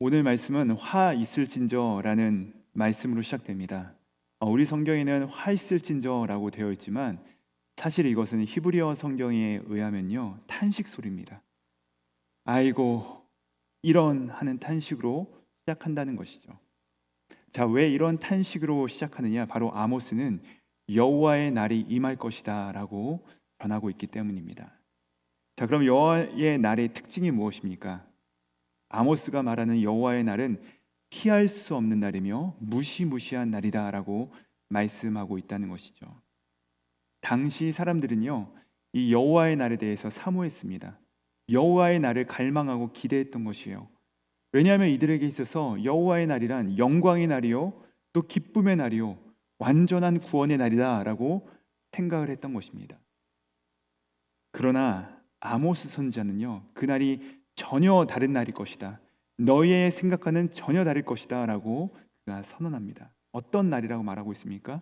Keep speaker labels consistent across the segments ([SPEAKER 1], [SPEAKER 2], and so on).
[SPEAKER 1] 오늘 말씀은 화 있을진저라는 말씀으로 시작됩니다. 우리 성경에는 화 있을진저라고 되어 있지만 사실 이것은 히브리어 성경에 의하면요, 탄식 소리입니다. 아이고 이런 하는 탄식으로 시작한다는 것이죠. 자, 왜 이런 탄식으로 시작하느냐? 바로 아모스는 여호와의 날이 임할 것이다라고 전하고 있기 때문입니다. 자, 그럼 여호와의 날의 특징이 무엇입니까? 아모스가 말하는 여호와의 날은 피할 수 없는 날이며 무시무시한 날이다라고 말씀하고 있다는 것이죠. 당시 사람들은요, 이 여호와의 날에 대해서 사모했습니다. 여호와의 날을 갈망하고 기대했던 것이에요. 왜냐하면 이들에게 있어서 여호와의 날이란 영광의 날이요, 또 기쁨의 날이요, 완전한 구원의 날이다라고 생각을 했던 것입니다. 그러나 아모스 선지자는요, 그날이 전혀 다른 날일 것이다, 너희의 생각과는 전혀 다를 것이다 라고 그가 선언합니다. 어떤 날이라고 말하고 있습니까?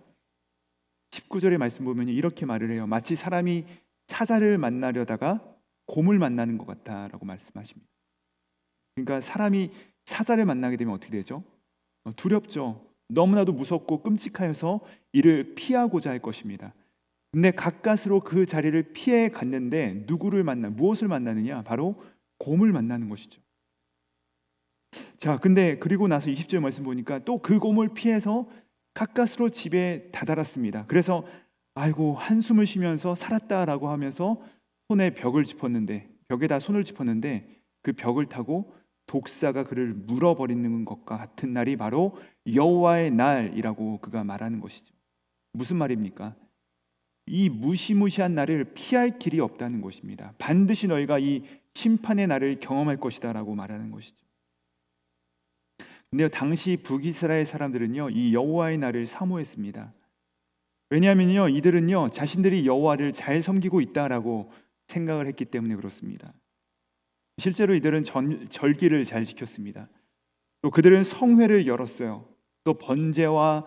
[SPEAKER 1] 19절의 말씀 보면 이렇게 말을 해요. 마치 사람이 사자를 만나려다가 곰을 만나는 것 같다라고 말씀하십니다. 그러니까 사람이 사자를 만나게 되면 어떻게 되죠? 두렵죠. 너무나도 무섭고 끔찍하여서 이를 피하고자 할 것입니다. 근데 가까스로 그 자리를 피해 갔는데 무엇을 만나느냐? 바로 곰을 만나는 것이죠. 자, 근데 그리고 나서 20절 말씀 보니까 또 그 곰을 피해서 가까스로 집에 다다랐습니다. 그래서 아이고 한숨을 쉬면서 살았다라고 하면서 벽에다 손을 짚었는데 그 벽을 타고 독사가 그를 물어버리는 것과 같은 날이 바로 여호와의 날이라고 그가 말하는 것이죠. 무슨 말입니까? 이 무시무시한 날을 피할 길이 없다는 것입니다. 반드시 너희가 이 심판의 날을 경험할 것이다 라고 말하는 것이죠. 근데 당시 북이스라엘 사람들은요, 이 여호와의 날을 사모했습니다. 왜냐하면요, 이들은요 자신들이 여호와를 잘 섬기고 있다라고 생각을 했기 때문에 그렇습니다. 실제로 이들은 절기를 잘 지켰습니다. 또 그들은 성회를 열었어요. 또 번제와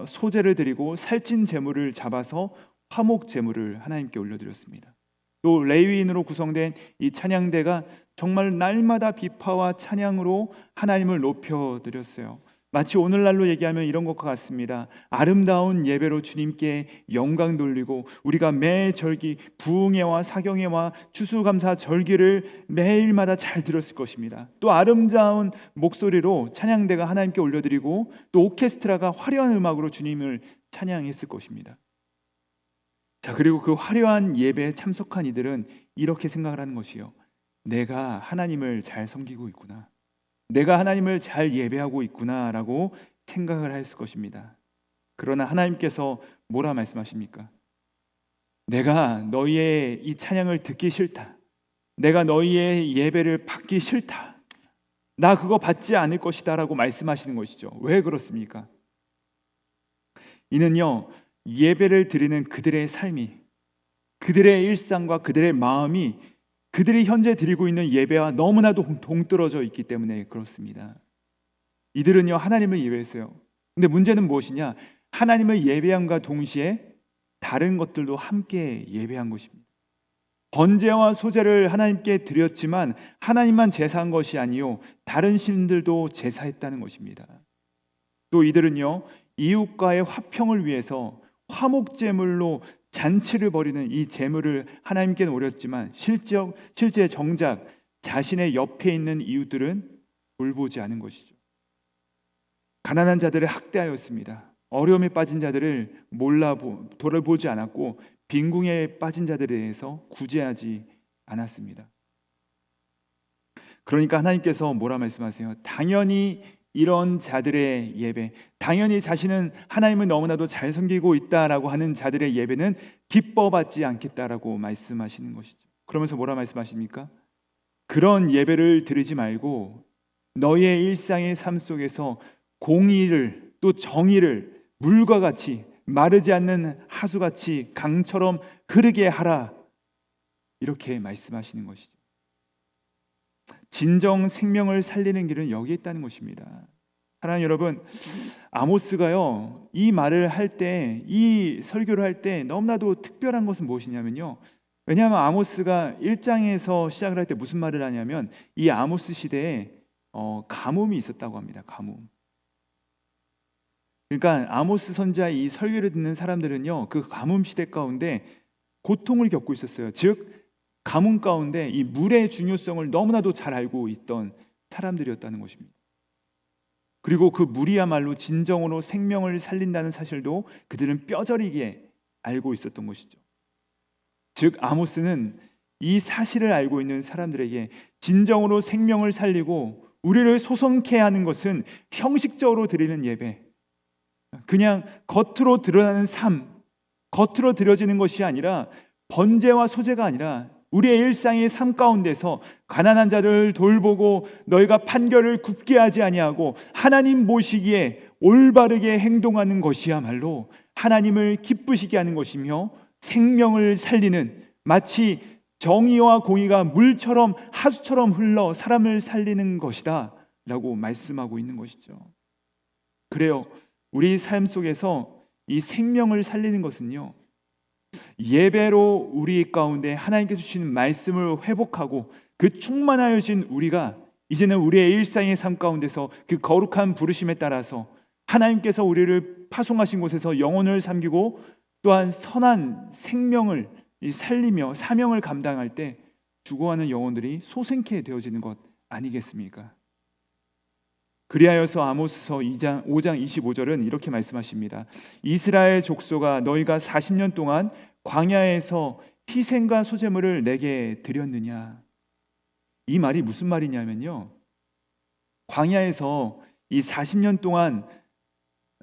[SPEAKER 1] 소제를 드리고 살찐 제물을 잡아서 화목 제물을 하나님께 올려드렸습니다. 또 레위인으로 구성된 이 찬양대가 정말 날마다 비파와 찬양으로 하나님을 높여드렸어요. 마치 오늘날로 얘기하면 이런 것과 같습니다. 아름다운 예배로 주님께 영광 돌리고 우리가 매 절기 부흥회와 사경회와 추수감사 절기를 매일마다 잘 드렸을 것입니다. 또 아름다운 목소리로 찬양대가 하나님께 올려드리고 또 오케스트라가 화려한 음악으로 주님을 찬양했을 것입니다. 자, 그리고 그 화려한 예배에 참석한 이들은 이렇게 생각을 하는 것이요, 내가 하나님을 잘 섬기고 있구나, 내가 하나님을 잘 예배하고 있구나 라고 생각을 했을 것입니다. 그러나 하나님께서 뭐라 말씀하십니까? 내가 너희의 이 찬양을 듣기 싫다, 내가 너희의 예배를 받기 싫다, 나 그거 받지 않을 것이다 라고 말씀하시는 것이죠. 왜 그렇습니까? 이는요, 예배를 드리는 그들의 삶이, 그들의 일상과 그들의 마음이 그들이 현재 드리고 있는 예배와 너무나도 동떨어져 있기 때문에 그렇습니다. 이들은요 하나님을 예배했어요. 근데 문제는 무엇이냐? 하나님을 예배함과 동시에 다른 것들도 함께 예배한 것입니다. 번제와 소제를 하나님께 드렸지만 하나님만 제사한 것이 아니요, 다른 신들도 제사했다는 것입니다. 또 이들은요 이웃과의 화평을 위해서 화목제물로 잔치를 벌이는 이 제물을 하나님께 올렸지만 실제 정작 자신의 옆에 있는 이웃들은 돌보지 않은 것이죠. 가난한 자들을 학대하였습니다. 어려움에 빠진 자들을 돌아보지 않았고 빈궁에 빠진 자들에 대해서 구제하지 않았습니다. 그러니까 하나님께서 뭐라 말씀하세요? 당연히 이런 자들의 예배, 당연히 자신은 하나님을 너무나도 잘 섬기고 있다라고 하는 자들의 예배는 기뻐받지 않겠다라고 말씀하시는 것이죠. 그러면서 뭐라 말씀하십니까? 그런 예배를 드리지 말고 너의 일상의 삶 속에서 공의를, 또 정의를 물과 같이 마르지 않는 하수같이 강처럼 흐르게 하라, 이렇게 말씀하시는 것이죠. 진정 생명을 살리는 길은 여기에 있다는 것입니다. 사랑하는 여러분, 아모스가요 이 말을 할 때, 이 설교를 할 때 너무나도 특별한 것은 무엇이냐면요, 왜냐하면 아모스가 1장에서 시작을 할 때 무슨 말을 하냐면 이 아모스 시대에 가뭄이 있었다고 합니다. 가뭄. 그러니까 아모스 선지자의 이 설교를 듣는 사람들은요, 그 가뭄 시대 가운데 고통을 겪고 있었어요. 즉 가뭄 가운데 이 물의 중요성을 너무나도 잘 알고 있던 사람들이었다는 것입니다. 그리고 그 물이야말로 진정으로 생명을 살린다는 사실도 그들은 뼈저리게 알고 있었던 것이죠. 즉 아모스는 이 사실을 알고 있는 사람들에게 진정으로 생명을 살리고 우리를 소성케 하는 것은 형식적으로 드리는 예배, 그냥 겉으로 드러나는 삶, 겉으로 드려지는 것이 아니라, 번제와 소제가 아니라 우리의 일상의 삶 가운데서 가난한 자를 돌보고 너희가 판결을 굽게 하지 아니하고 하나님 보시기에 올바르게 행동하는 것이야말로 하나님을 기쁘시게 하는 것이며 생명을 살리는, 마치 정의와 공의가 물처럼 하수처럼 흘러 사람을 살리는 것이다 라고 말씀하고 있는 것이죠. 그래요, 우리 삶 속에서 이 생명을 살리는 것은요, 예배로 우리 가운데 하나님께서 주시는 말씀을 회복하고 그 충만하여진 우리가 이제는 우리의 일상의 삶 가운데서 그 거룩한 부르심에 따라서 하나님께서 우리를 파송하신 곳에서 영혼을 삼기고 또한 선한 생명을 살리며 사명을 감당할 때 죽어가는 영혼들이 소생케 되어지는 것 아니겠습니까? 그리하여서 아모스서 5장 25절은 이렇게 말씀하십니다. 이스라엘 족속아, 너희가 40년 동안 광야에서 희생과 소제물을 내게 드렸느냐. 이 말이 무슨 말이냐면요, 광야에서 이 40년 동안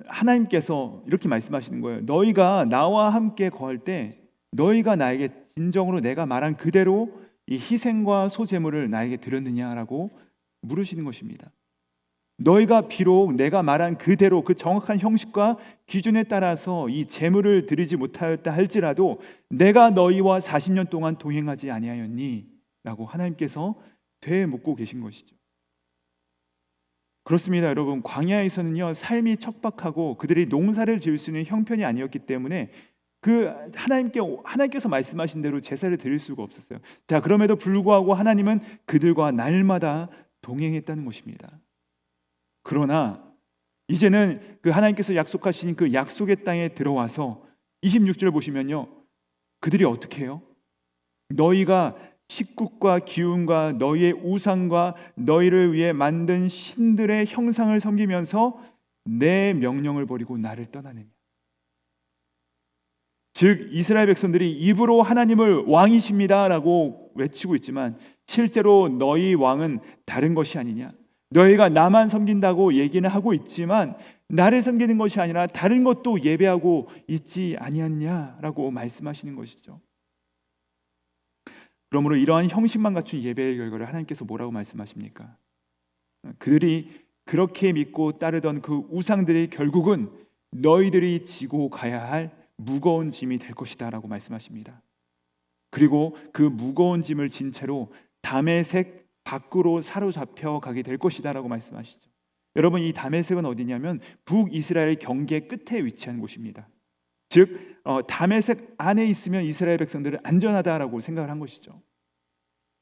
[SPEAKER 1] 하나님께서 이렇게 말씀하시는 거예요. 너희가 나와 함께 거할 때 너희가 나에게 진정으로 내가 말한 그대로 이 희생과 소제물을 나에게 드렸느냐라고 물으시는 것입니다. 너희가 비록 내가 말한 그대로 그 정확한 형식과 기준에 따라서 이 제물을 드리지 못하였다 할지라도 내가 너희와 40년 동안 동행하지 아니하였니? 라고 하나님께서 되묻고 계신 것이죠. 그렇습니다, 여러분. 광야에서는요, 삶이 척박하고 그들이 농사를 지을 수 있는 형편이 아니었기 때문에 그 하나님께서 말씀하신 대로 제사를 드릴 수가 없었어요. 자, 그럼에도 불구하고 하나님은 그들과 날마다 동행했다는 것입니다. 그러나 이제는 그 하나님께서 약속하신 그 약속의 땅에 들어와서 26절 보시면요, 그들이 어떻게 해요? 너희가 식국과 기운과 너희의 우상과 너희를 위해 만든 신들의 형상을 섬기면서 내 명령을 버리고 나를 떠나느냐. 즉 이스라엘 백성들이 입으로 하나님을 왕이십니다라고 외치고 있지만 실제로 너희 왕은 다른 것이 아니냐, 너희가 나만 섬긴다고 얘기는 하고 있지만 나를 섬기는 것이 아니라 다른 것도 예배하고 있지 아니하냐라고 말씀하시는 것이죠. 그러므로 이러한 형식만 갖춘 예배의 결과를 하나님께서 뭐라고 말씀하십니까? 그들이 그렇게 믿고 따르던 그 우상들이 결국은 너희들이 지고 가야 할 무거운 짐이 될 것이다 라고 말씀하십니다. 그리고 그 무거운 짐을 진 채로 다메섹 밖으로 사로잡혀 가게 될 것이다 라고 말씀하시죠. 여러분, 이 다메섹은 어디냐면 북이스라엘 경계 끝에 위치한 곳입니다. 즉 다메섹 안에 있으면 이스라엘 백성들은 안전하다라고 생각을 한 것이죠.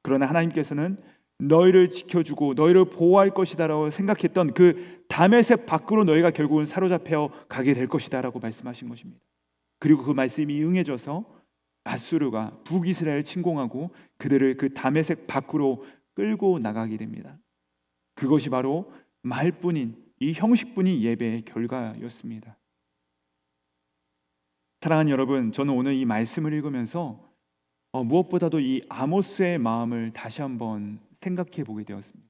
[SPEAKER 1] 그러나 하나님께서는 너희를 지켜주고 너희를 보호할 것이다 라고 생각했던 그 다메섹 밖으로 너희가 결국은 사로잡혀 가게 될 것이다 라고 말씀하신 것입니다. 그리고 그 말씀이 응해져서 아수르가 북이스라엘을 침공하고 그들을 그 다메섹 밖으로 끌고 나가게 됩니다. 그것이 바로 말뿐인 이 형식뿐인 예배의 결과였습니다. 사랑하는 여러분, 저는 오늘 이 말씀을 읽으면서 무엇보다도 이 아모스의 마음을 다시 한번 생각해 보게 되었습니다.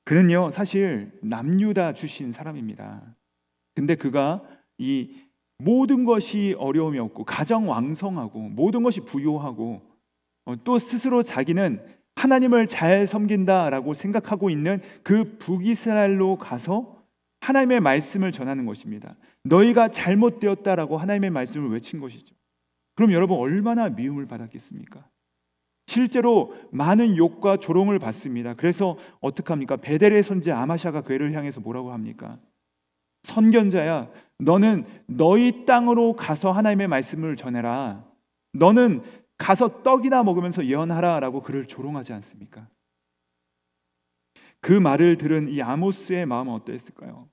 [SPEAKER 1] 그는요, 사실 남유다 출신 사람입니다. 근데 그가 이 모든 것이 어려움이 없고 가정 왕성하고 모든 것이 부유하고 또 스스로 자기는 하나님을 잘 섬긴다라고 생각하고 있는 그 북이스라엘로 가서 하나님의 말씀을 전하는 것입니다. 너희가 잘못되었다라고 하나님의 말씀을 외친 것이죠. 그럼 여러분 얼마나 미움을 받았겠습니까? 실제로 많은 욕과 조롱을 받습니다. 그래서 어떡합니까? 베델의 선지 아마샤가 그를 향해서 뭐라고 합니까? 선견자야, 너는 너희 땅으로 가서 하나님의 말씀을 전해라. 너는 가서 떡이나 먹으면서 예언하라 라고 그를 조롱하지 않습니까? 그 말을 들은 이 아모스의 마음은 어떠했을까요?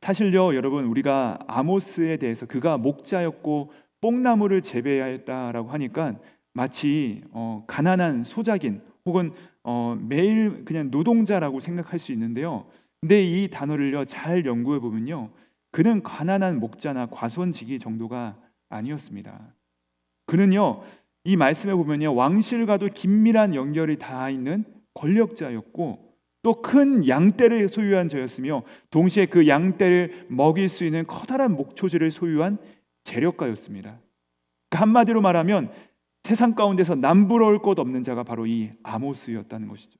[SPEAKER 1] 사실요, 여러분, 우리가 아모스에 대해서 그가 목자였고 뽕나무를 재배하였다라고 하니까 마치 가난한 소작인 혹은 매일 그냥 노동자라고 생각할 수 있는데요. 근데 이 단어를요 잘 연구해 보면요, 그는 가난한 목자나 과수원지기 정도가 아니었습니다. 그는요, 이 말씀에 보면요, 왕실과도 긴밀한 연결이 닿아 있는 권력자였고 또 큰 양떼를 소유한 자였으며 동시에 그 양떼를 먹일 수 있는 커다란 목초지를 소유한 재력가였습니다. 그러니까 한마디로 말하면 세상 가운데서 남부러울 것 없는 자가 바로 이 아모스였다는 것이죠.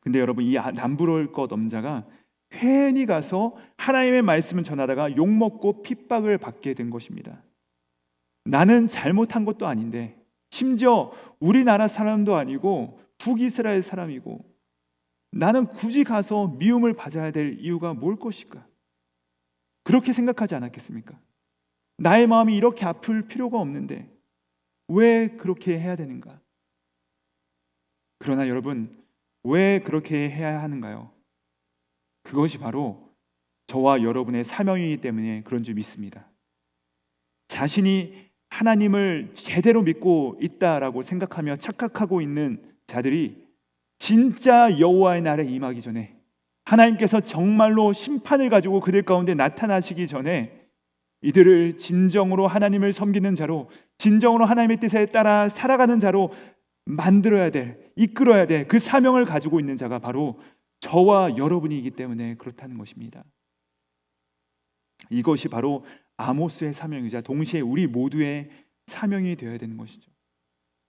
[SPEAKER 1] 근데 여러분, 이 남부러울 것 없는 자가 괜히 가서 하나님의 말씀을 전하다가 욕먹고 핍박을 받게 된 것입니다. 나는 잘못한 것도 아닌데, 심지어 우리나라 사람도 아니고 북이스라엘 사람이고, 나는 굳이 가서 미움을 받아야 될 이유가 뭘 것일까? 그렇게 생각하지 않았겠습니까? 나의 마음이 이렇게 아플 필요가 없는데 왜 그렇게 해야 되는가? 그러나 여러분, 왜 그렇게 해야 하는가요? 그것이 바로 저와 여러분의 사명이기 때문에 그런 줄 믿습니다. 자신이 하나님을 제대로 믿고 있다라고 생각하며 착각하고 있는 자들이 진짜 여호와의 날에 임하기 전에, 하나님께서 정말로 심판을 가지고 그들 가운데 나타나시기 전에 이들을 진정으로 하나님을 섬기는 자로, 진정으로 하나님의 뜻에 따라 살아가는 자로 만들어야 될, 이끌어야 될 그 사명을 가지고 있는 자가 바로 저와 여러분이기 때문에 그렇다는 것입니다. 이것이 바로 아모스의 사명이자 동시에 우리 모두의 사명이 되어야 되는 것이죠.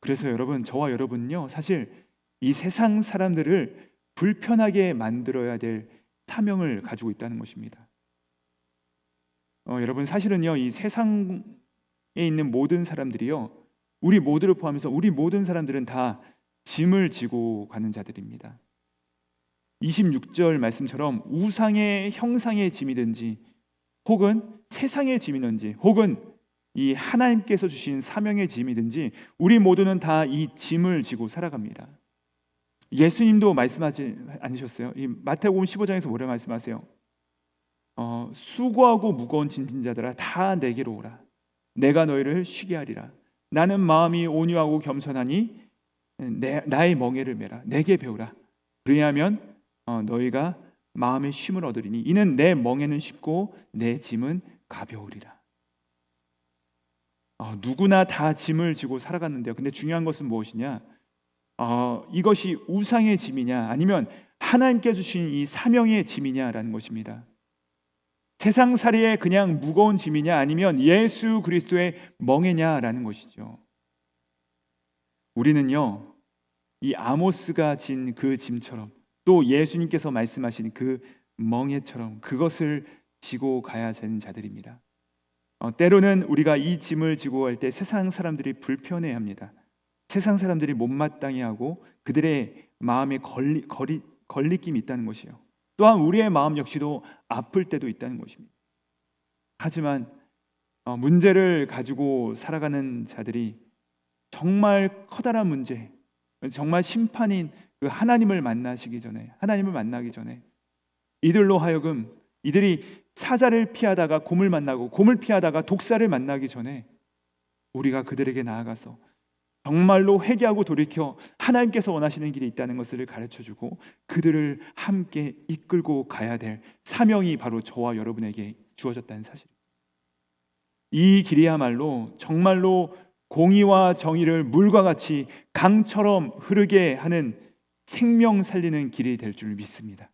[SPEAKER 1] 그래서 여러분, 저와 여러분은요, 사실 이 세상 사람들을 불편하게 만들어야 될 사명을 가지고 있다는 것입니다. 여러분, 사실은요, 이 세상에 있는 모든 사람들이요, 우리 모두를 포함해서 우리 모든 사람들은 다 짐을 지고 가는 자들입니다. 26절 말씀처럼 우상의 형상의 짐이든지 혹은 세상의 짐이든지 혹은 이 하나님께서 주신 사명의 짐이든지 우리 모두는 다 이 짐을 지고 살아갑니다. 예수님도 말씀하지 않으셨어요? 이 마태복음 15장에서 뭐라 말씀하세요? 수고하고 무거운 짐진 자들아 다 내게로 오라. 내가 너희를 쉬게 하리라. 나는 마음이 온유하고 겸손하니 나의 멍에를 메라. 내게 배우라. 그리하면 너희가 마음의 쉼을 얻으리니 이는 내 멍에는 쉽고 내 짐은 가벼우리라. 누구나 다 짐을 지고 살아갔는데요. 근데 중요한 것은 무엇이냐? 이것이 우상의 짐이냐 아니면 하나님께 주신 이 사명의 짐이냐라는 것입니다. 세상살이의 그냥 무거운 짐이냐 아니면 예수 그리스도의 멍에냐라는 것이죠. 우리는요, 이 아모스가 진 그 짐처럼 또 예수님께서 말씀하신 그 멍에처럼 그것을 지고 가야 되는 자들입니다. 때로는 우리가 이 짐을 지고 갈 때 세상 사람들이 불편해합니다. 세상 사람들이 못마땅해하고 그들의 마음에 걸리낌이 있다는 것이요. 또한 우리의 마음 역시도 아플 때도 있다는 것입니다. 하지만 문제를 가지고 살아가는 자들이 정말 커다란 문제, 정말 심판인 그 하나님을 만나기 전에 이들로 하여금 이들이 사자를 피하다가 곰을 만나고 곰을 피하다가 독사를 만나기 전에 우리가 그들에게 나아가서 정말로 회개하고 돌이켜 하나님께서 원하시는 길이 있다는 것을 가르쳐주고 그들을 함께 이끌고 가야 될 사명이 바로 저와 여러분에게 주어졌다는 사실. 이 길이야말로 정말로 공의와 정의를 물과 같이 강처럼 흐르게 하는 생명 살리는 길이 될 줄 믿습니다.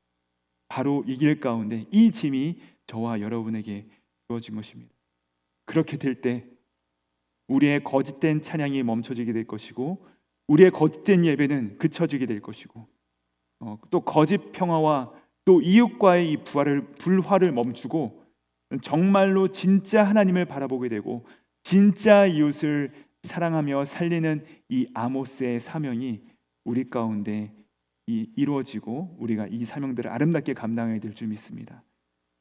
[SPEAKER 1] 바로 이 길 가운데 이 짐이 저와 여러분에게 주어진 것입니다. 그렇게 될 때 우리의 거짓된 찬양이 멈춰지게 될 것이고 우리의 거짓된 예배는 그쳐지게 될 것이고 또 거짓 평화와 또 이웃과의 이 불화를 멈추고 정말로 진짜 하나님을 바라보게 되고 진짜 이웃을 사랑하며 살리는 이 아모스의 사명이 우리 가운데 이루어지고 우리가 이 사명들을 아름답게 감당해야 될 줄 믿습니다.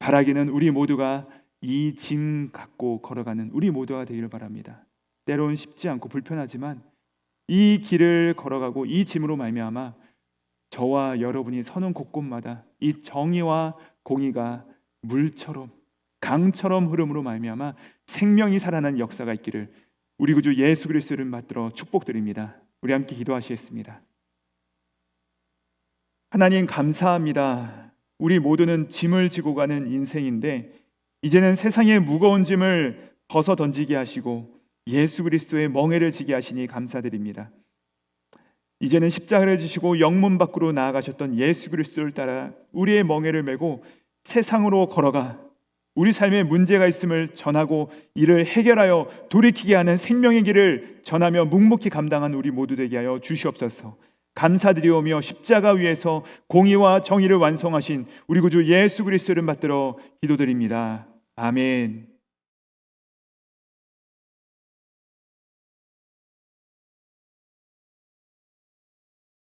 [SPEAKER 1] 바라기는 우리 모두가 이 짐 갖고 걸어가는 우리 모두가 되기를 바랍니다. 때로는 쉽지 않고 불편하지만 이 길을 걸어가고 이 짐으로 말미암아 저와 여러분이 서는 곳곳마다 이 정의와 공의가 물처럼 강처럼 흐름으로 말미암아 생명이 살아나는 역사가 있기를 우리 구주 예수 그리스도를 받들어 축복드립니다. 우리 함께 기도하시겠습니다. 하나님 감사합니다. 우리 모두는 짐을 지고 가는 인생인데 이제는 세상의 무거운 짐을 벗어 던지게 하시고 예수 그리스도의 멍에를 지게 하시니 감사드립니다. 이제는 십자가를 지시고 영문 밖으로 나아가셨던 예수 그리스도를 따라 우리의 멍에를 메고 세상으로 걸어가 우리 삶에 문제가 있음을 전하고 이를 해결하여 돌이키게 하는 생명의 길을 전하며 묵묵히 감당한 우리 모두 되게 하여 주시옵소서. 감사드리오며 십자가 위에서 공의와 정의를 완성하신 우리 구주 예수 그리스도를 받들어 기도드립니다. 아멘.